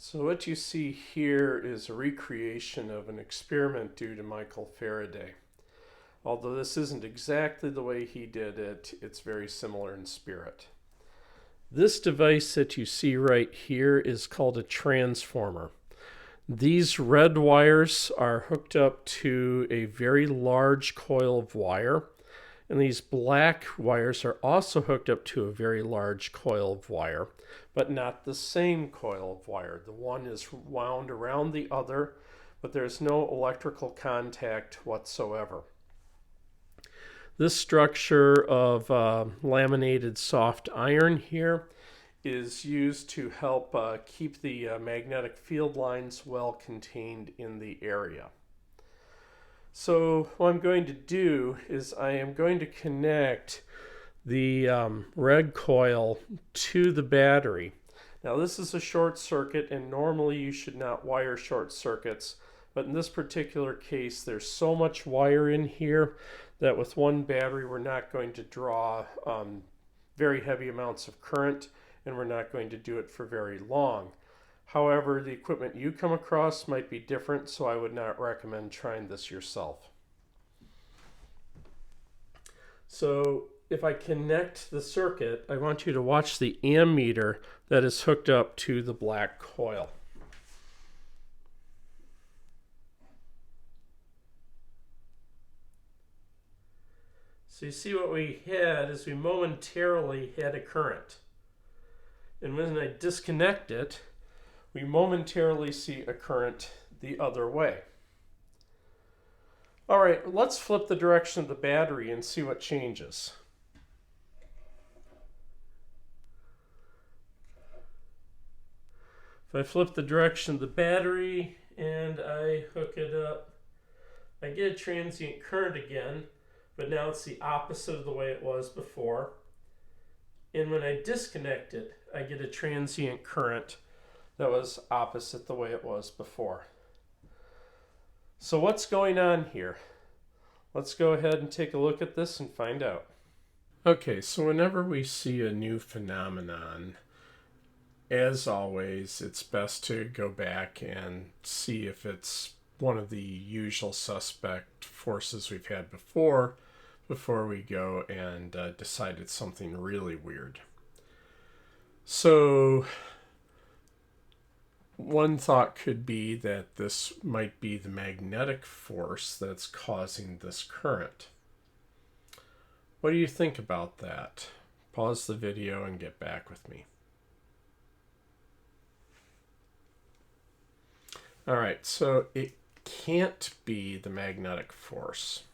So what you see here is a recreation of an experiment due to Michael Faraday. Although this isn't exactly the way he did it, it's very similar in spirit. This device that you see right here is called a transformer. These red wires are hooked up to a very large coil of wire, and these black wires are also hooked up to a very large coil of wire, but not the same coil of wire. The one is wound around the other, but there's no electrical contact whatsoever. This structure of laminated soft iron here is used to help keep the magnetic field lines well contained in the area. So what I'm going to do is I am going to connect the red coil to the battery. Now this is a short circuit, and normally you should not wire short circuits, but in this particular case there's so much wire in here that with one battery we're not going to draw very heavy amounts of current, and we're not going to do it for very long. However, the equipment you come across might be different, so I would not recommend trying this yourself. So if I connect the circuit, I want you to watch the ammeter that is hooked up to the black coil. So you see what we had is we momentarily had a current. And when I disconnect it, we momentarily see a current the other way. All right, let's flip the direction of the battery and see what changes. If I flip the direction of the battery and I hook it up, I get a transient current again, but now it's the opposite of the way it was before. And when I disconnect it, I get a transient current that was opposite the way it was before. So what's going on here? Let's go ahead and take a look at this and find out. Okay, so whenever we see a new phenomenon, as always, it's best to go back and see if it's one of the usual suspect forces we've had before we go and decide it's something really weird. So one thought could be that this might be the magnetic force that's causing this current. What do you think about that? Pause the video and get back with me. All right, so it can't be the magnetic force.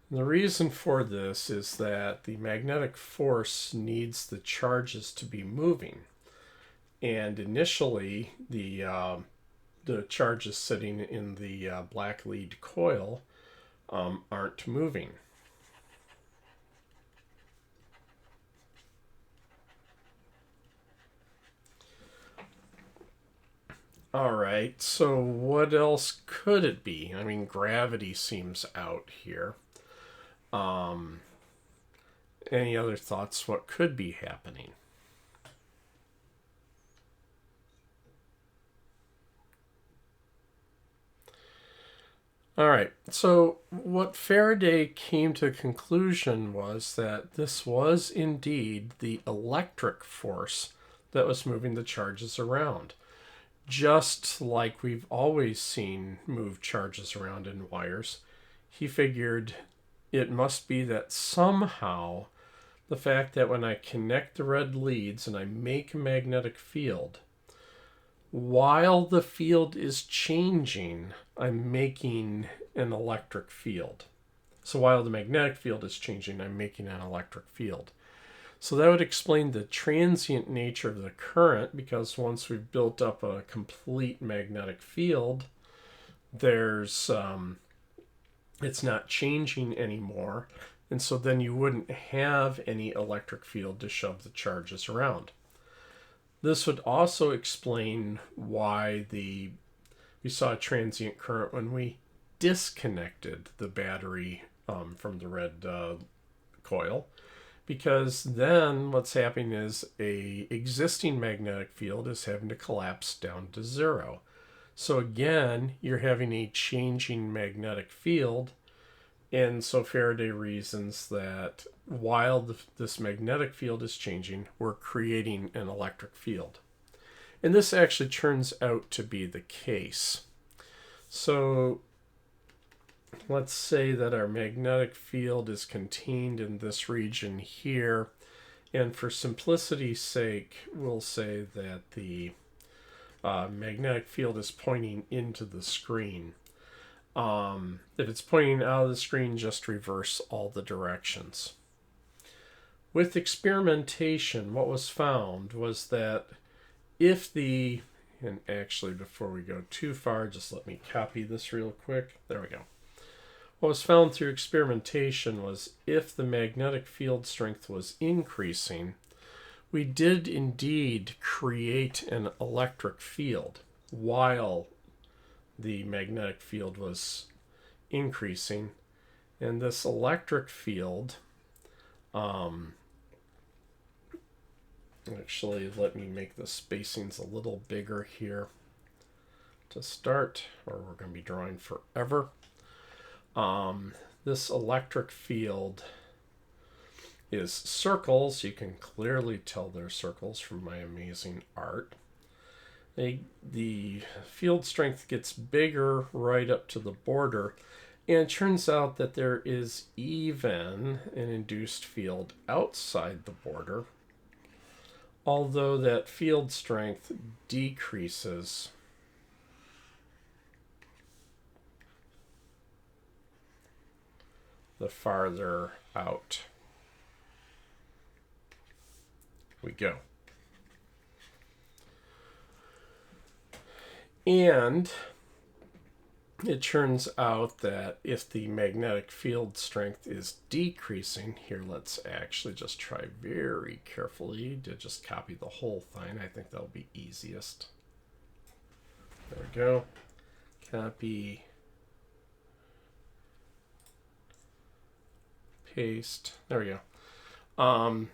The reason for this is that the magnetic force needs the charges to be moving. And initially, the charges sitting in the black lead coil aren't moving. All right, so what else could it be? I mean, gravity seems out here. Any other thoughts what could be happening? All right, so what Faraday came to a conclusion was that this was indeed the electric force that was moving the charges around. Just like we've always seen move charges around in wires, he figured it must be that somehow the fact that when I connect the red leads and I make a magnetic field, while the field is changing, I'm making an electric field. So while the magnetic field is changing, I'm making an electric field. So that would explain the transient nature of the current, because once we've built up a complete magnetic field, there's it's not changing anymore, and so then you wouldn't have any electric field to shove the charges around. This would also explain why we saw a transient current when we disconnected the battery from the red coil, because then what's happening is a existing magnetic field is having to collapse down to zero. So again, you're having a changing magnetic field, and so Faraday reasons that while this magnetic field is changing, we're creating an electric field. And this actually turns out to be the case. So let's say that our magnetic field is contained in this region here. And for simplicity's sake, we'll say that the magnetic field is pointing into the screen. If it's pointing out of the screen, just reverse all the directions. With experimentation, what was found was that if the, and actually before we go too far, just let me copy this real quick. There we go. What was found through experimentation was if the magnetic field strength was increasing, we did indeed create an electric field while the magnetic field was increasing. And this electric field, actually, let me make the spacings a little bigger here to start, or we're going to be drawing forever. This electric field is circles. You can clearly tell they're circles from my amazing art. The field strength gets bigger right up to the border, and it turns out that there is even an induced field outside the border, although that field strength decreases the farther out we go. And it turns out that if the magnetic field strength is decreasing, here let's actually just try very carefully to just copy the whole thing. I think that'll be easiest. There we go. Copy. Paste. There we go.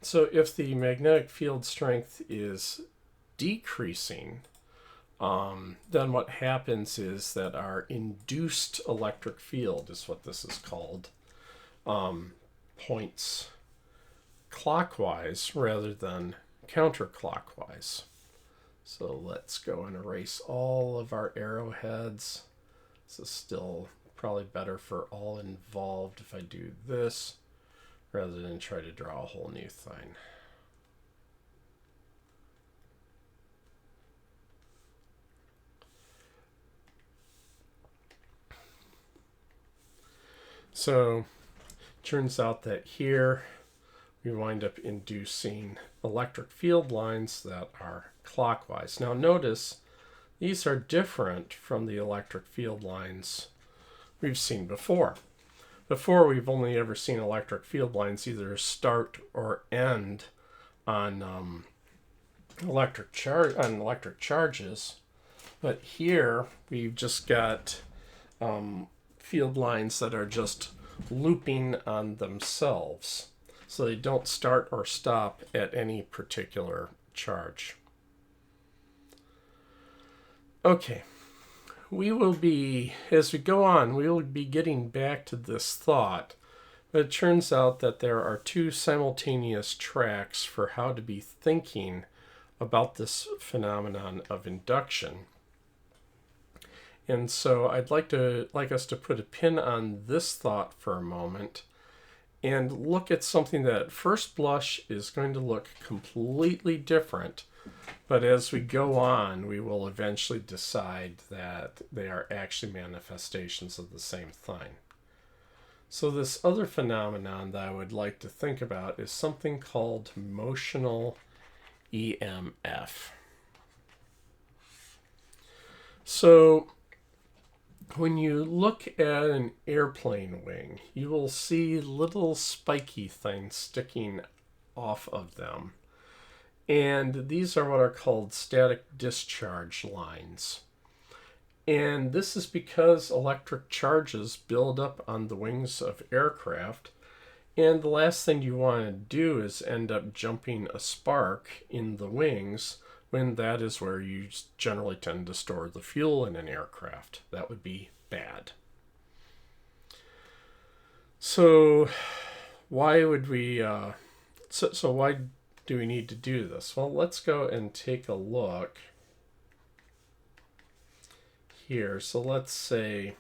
So if the magnetic field strength is decreasing, then what happens is that our induced electric field, is what this is called, points clockwise rather than counterclockwise. So let's go and erase all of our arrowheads. This is still probably better for all involved if I do this rather than try to draw a whole new thing. So turns out that here we wind up inducing electric field lines that are clockwise. Now notice these are different from the electric field lines we've seen before. Before, we've only ever seen electric field lines either start or end on electric charges, but here we've just got field lines that are just looping on themselves, so they don't start or stop at any particular charge. Okay. We will be, as we go on, we will be getting back to this thought, but it turns out that there are two simultaneous tracks for how to be thinking about this phenomenon of induction. And so I'd like us to put a pin on this thought for a moment and look at something that at first blush is going to look completely different. But as we go on, we will eventually decide that they are actually manifestations of the same thing. So this other phenomenon that I would like to think about is something called motional EMF. So when you look at an airplane wing, you will see little spiky things sticking off of them. And these are what are called static discharge lines. And this is because electric charges build up on the wings of aircraft, And the last thing you want to do is end up jumping a spark in the wings, when that is where you generally tend to store the fuel in an aircraft. That would be bad. So why would we, so why do we need to do this? Well, let's go and take a look here. So let's say,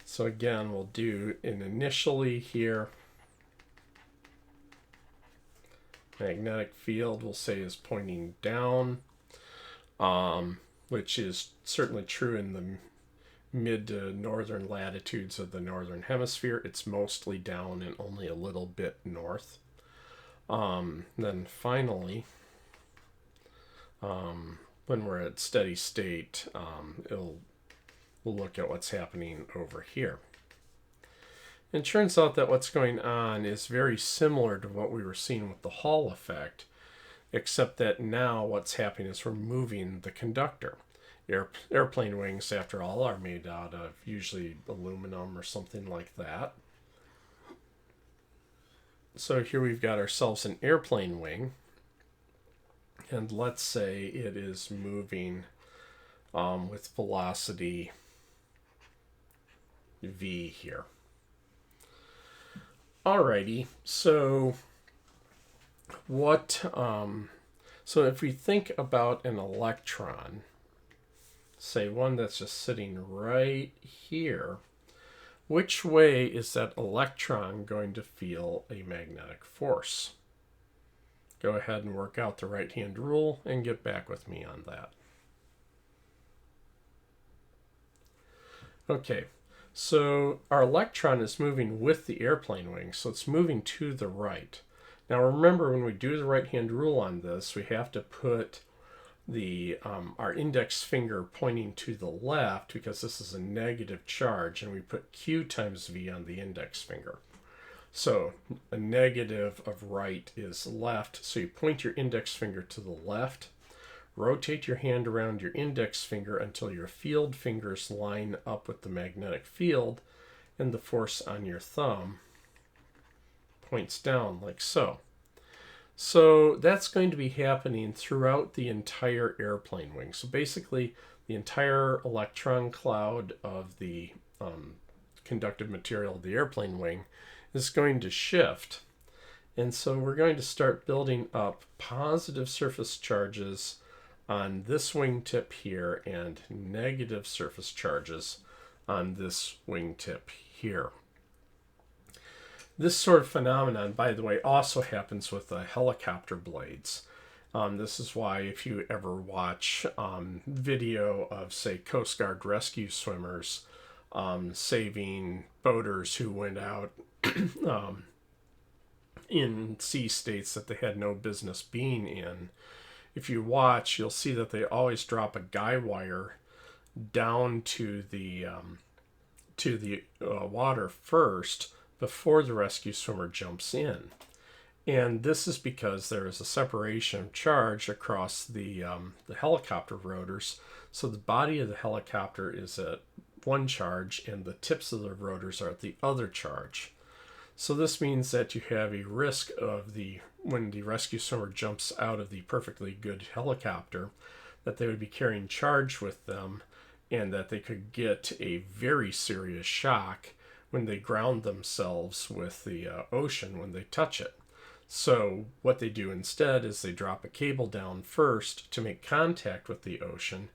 so again, we'll do an initially here. Magnetic field, we'll say, is pointing down, which is certainly true in the mid to northern latitudes of the northern hemisphere. It's mostly down and only a little bit north. Then finally, when we're at steady state, we'll look at what's happening over here. It turns out that what's going on is very similar to what we were seeing with the Hall effect, except that now what's happening is we're moving the conductor. Airplane wings, after all, are made out of usually aluminum or something like that. So here we've got ourselves an airplane wing, and let's say it is moving with velocity v here. Alrighty, so so if we think about an electron, say one that's just sitting right here, which way is that electron going to feel a magnetic force? Go ahead and work out the right-hand rule and get back with me on that. Okay. So our electron is moving with the airplane wing, so it's moving to the right. Now remember, when we do the right-hand rule on this, we have to put the our index finger pointing to the left, because this is a negative charge, and we put Q times V on the index finger. So a negative of right is left, so you point your index finger to the left. Rotate your hand around your index finger until your field fingers line up with the magnetic field, and the force on your thumb points down like so. So that's going to be happening throughout the entire airplane wing. So basically, the entire electron cloud of the conductive material of the airplane wing is going to shift. And so we're going to start building up positive surface charges on this wingtip here and negative surface charges on this wingtip here. This sort of phenomenon, by the way, also happens with the helicopter blades. This is why if you ever watch video of, say, Coast Guard rescue swimmers saving boaters who went out in sea states that they had no business being in, if you watch, you'll see that they always drop a guy wire down to the water first before the rescue swimmer jumps in. And this is because there is a separation of charge across the helicopter rotors. So the body of the helicopter is at one charge and the tips of the rotors are at the other charge. So this means that you have a risk of when the rescue swimmer jumps out of the perfectly good helicopter, that they would be carrying charge with them and that they could get a very serious shock when they ground themselves with the ocean when they touch it. So what they do instead is they drop a cable down first to make contact with the ocean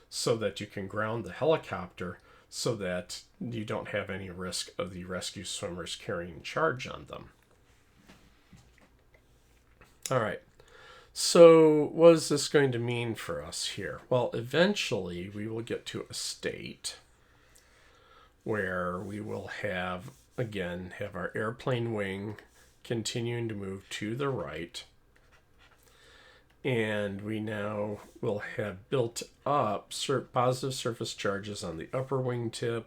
so that you can ground the helicopter, so that you don't have any risk of the rescue swimmers carrying charge on them. All right, so what is this going to mean for us here? Well, eventually we will get to a state where we will have our airplane wing continuing to move to the right, and we now will have built up positive surface charges on the upper wingtip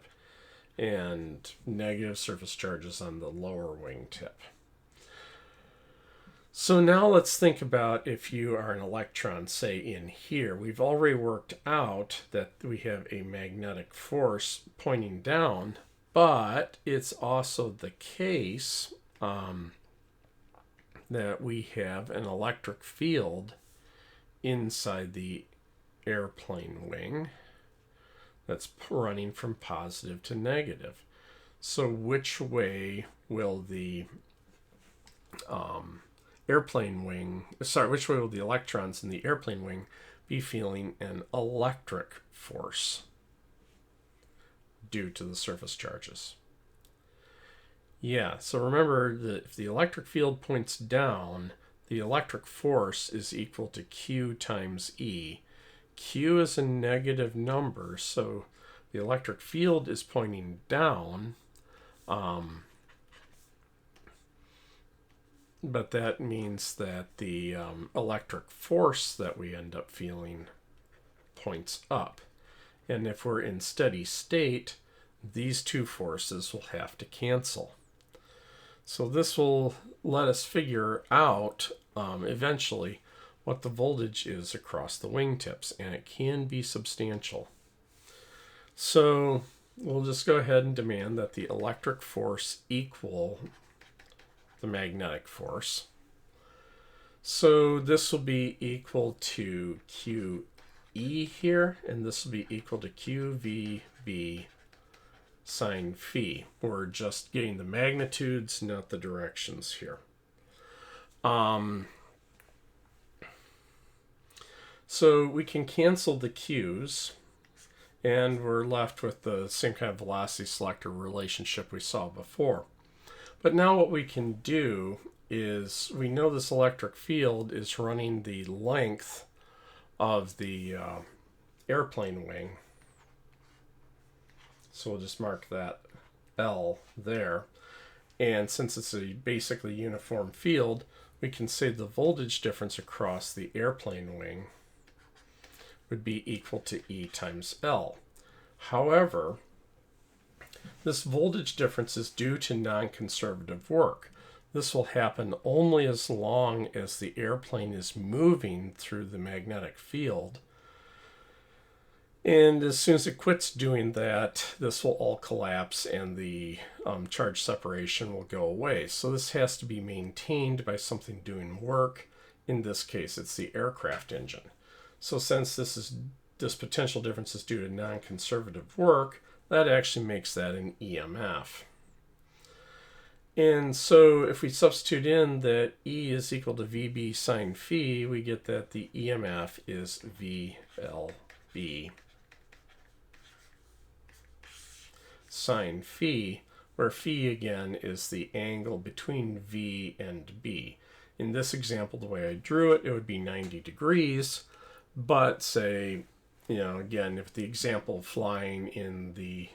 and negative surface charges on the lower wingtip. So now let's think about if you are an electron, say in here. We've already worked out that we have a magnetic force pointing down, but it's also the case that we have an electric field inside the airplane wing that's running from positive to negative. So which way will the which way will the electrons in the airplane wing be feeling an electric force due to the surface charges? Yeah, so remember that if the electric field points down, the electric force is equal to Q times E. Q is a negative number, so the electric field is pointing down, but that means that the electric force that we end up feeling points up. And if we're in steady state, these two forces will have to cancel. So this will let us figure out eventually what the voltage is across the wingtips, and it can be substantial. So we'll just go ahead and demand that the electric force equal the magnetic force. So this will be equal to QE here, and this will be equal to QVB sine phi. We're just getting the magnitudes, not the directions here. So we can cancel the Q's, and we're left with the same kind of velocity selector relationship we saw before. But now what we can do is, we know this electric field is running the length of the airplane wing. So we'll just mark that L there. And since it's a basically uniform field, we can say the voltage difference across the airplane wing would be equal to E times L. However, this voltage difference is due to non-conservative work. This will happen only as long as the airplane is moving through the magnetic field. And as soon as it quits doing that, this will all collapse and the charge separation will go away. So this has to be maintained by something doing work. In this case, it's the aircraft engine. So since this potential difference is due to non-conservative work, that actually makes that an EMF. And so if we substitute in that E is equal to VB sine phi, we get that the EMF is VLB sine phi, where phi again is the angle between V and B. In this example, the way I drew it, it would be 90 degrees. But say, again, if the example of flying in the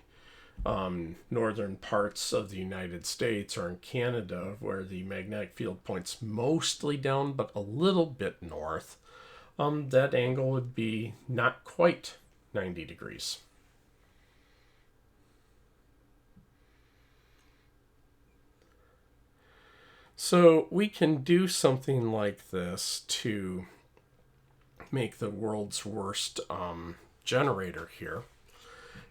northern parts of the United States or in Canada, where the magnetic field points mostly down but a little bit north, that angle would be not quite 90 degrees. So we can do something like this to make the world's worst generator here.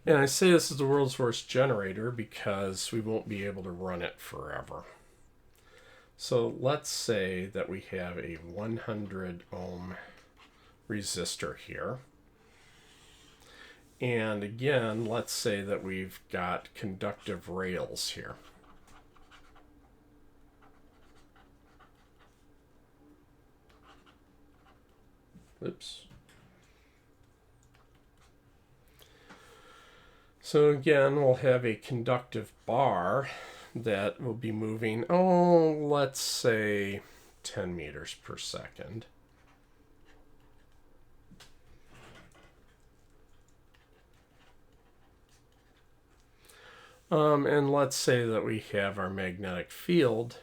And I say this is the world's worst generator because we won't be able to run it forever. So let's say that we have a 100 ohm resistor here. And again, let's say that we've got conductive rails here. Oops. So again, we'll have a conductive bar that will be moving, let's say 10 meters per second. And let's say that we have our magnetic field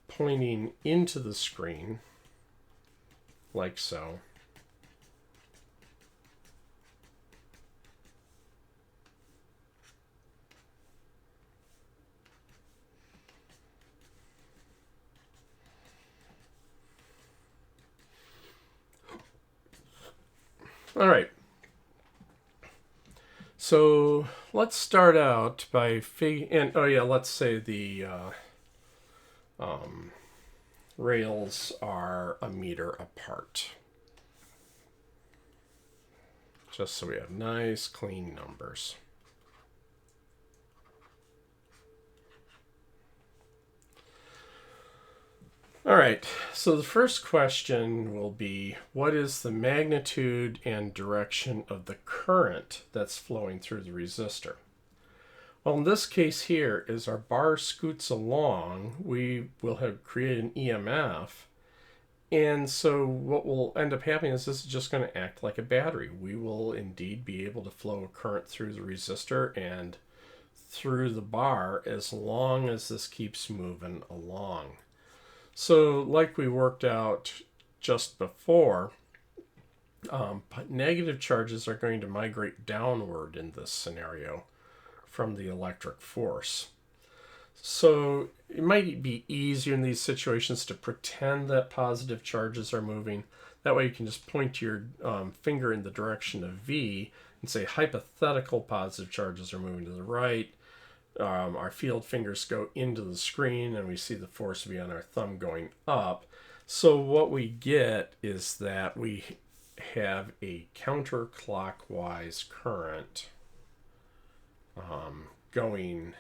pointing into the screen, like so. All right. So let's start out by let's say the rails are a meter apart. Just so we have nice, clean numbers. All right, so the first question will be, what is the magnitude and direction of the current that's flowing through the resistor? Well, in this case here, as our bar scoots along, we will have created an EMF. And so what will end up happening is this is just going to act like a battery. We will indeed be able to flow a current through the resistor and through the bar as long as this keeps moving along. So like we worked out just before, negative charges are going to migrate downward in this scenario from the electric force. So it might be easier in these situations to pretend that positive charges are moving. That way you can just point your finger in the direction of V and say hypothetical positive charges are moving to the right. Our field fingers go into the screen and we see the force be on our thumb going up. So what we get is that we have a counterclockwise current going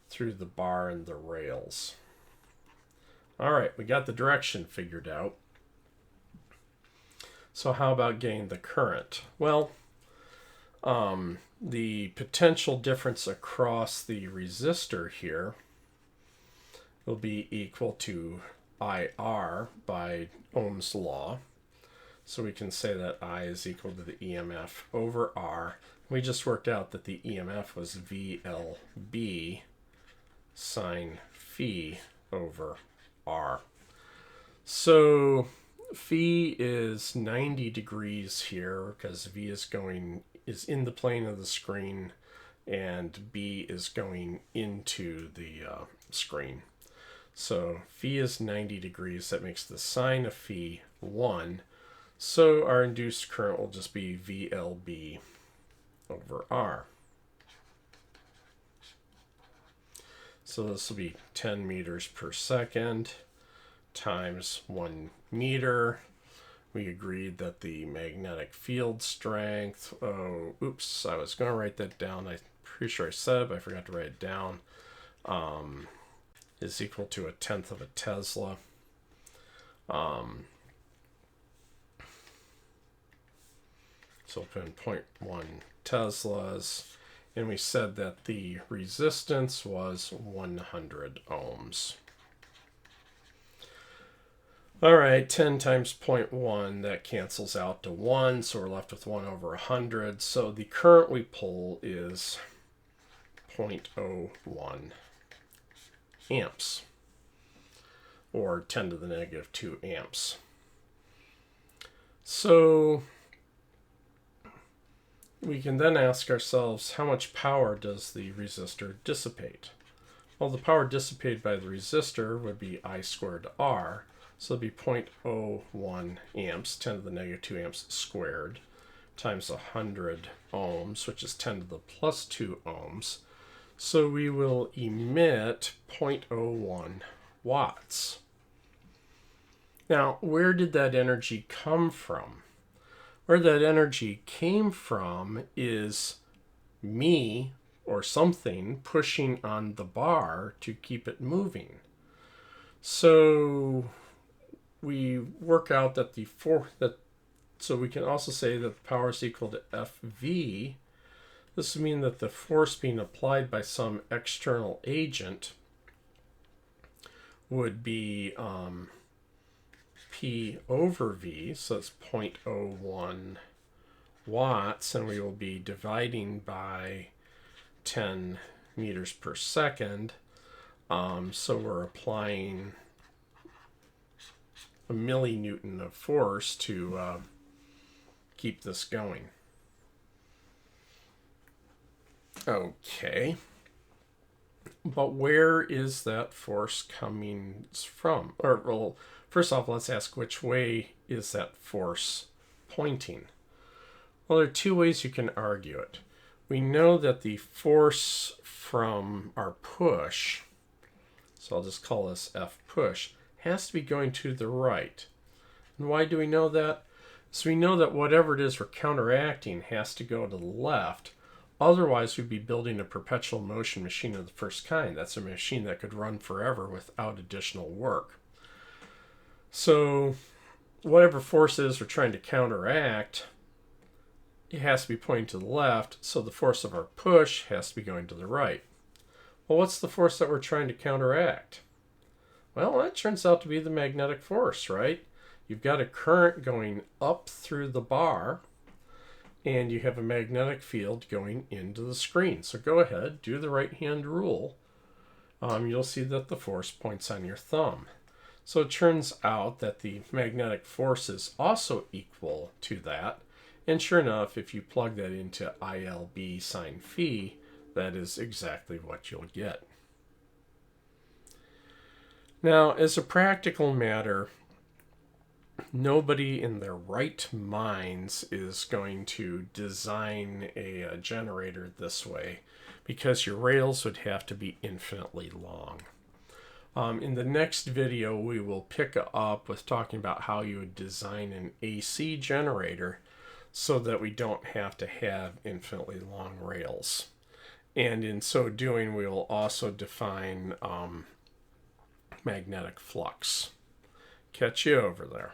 through the bar and the rails. All right, we got the direction figured out. So how about getting the current? Well, the potential difference across the resistor here will be equal to IR by Ohm's law. So we can say that I is equal to the EMF over R. We just worked out that the EMF was VLB sine phi over R. So phi is 90 degrees here because V is in the plane of the screen and B is going into the screen. So phi is 90 degrees. That makes the sine of phi 1. So our induced current will just be VLB over R. So this will be 10 meters per second times 1 meter. We agreed that the magnetic field strength, I was going to write that down. I'm pretty sure I said it, but I forgot to write it down, is equal to 1/10 of a Tesla. So we'll put in 0.1 Teslas. And we said that the resistance was 100 ohms. All right, 10 times 0.1, that cancels out to 1, so we're left with 1 over 100. So the current we pull is 0.01 amps, or 10 to the negative 2 amps. So we can then ask ourselves, how much power does the resistor dissipate? Well, the power dissipated by the resistor would be I squared R. So it'd be 0.01 amps, 10 to the negative 2 amps squared, times 100 ohms, which is 10 to the plus 2 ohms. So we will emit 0.01 watts. Now, where did that energy come from? Where that energy came from is me or something pushing on the bar to keep it moving. So we work out that so we can also say that the power is equal to FV. This would mean that the force being applied by some external agent would be P over V, so it's 0.01 watts, and we will be dividing by 10 meters per second. So we're applying a millinewton of force to keep this going. Okay. But where is that force coming from? Or, well, first off, let's ask which way is that force pointing? Well, there are two ways you can argue it. We know that the force from our push, so I'll just call this F push, has to be going to the right. And why do we know that? So we know that whatever it is we're counteracting has to go to the left. Otherwise, we'd be building a perpetual motion machine of the first kind. That's a machine that could run forever without additional work. So whatever force it is we're trying to counteract, it has to be pointing to the left, so the force of our push has to be going to the right. Well, what's the force that we're trying to counteract? Well, that turns out to be the magnetic force, right? You've got a current going up through the bar, and you have a magnetic field going into the screen. So go ahead, do the right-hand rule. You'll see that the force points on your thumb. So it turns out that the magnetic force is also equal to that. And sure enough, if you plug that into ILB sine phi, that is exactly what you'll get. Now, as a practical matter, nobody in their right minds is going to design a generator this way, because your rails would have to be infinitely long. In the next video, we will pick up with talking about how you would design an AC generator so that we don't have to have infinitely long rails. And in so doing, we will also define magnetic flux. Catch you over there.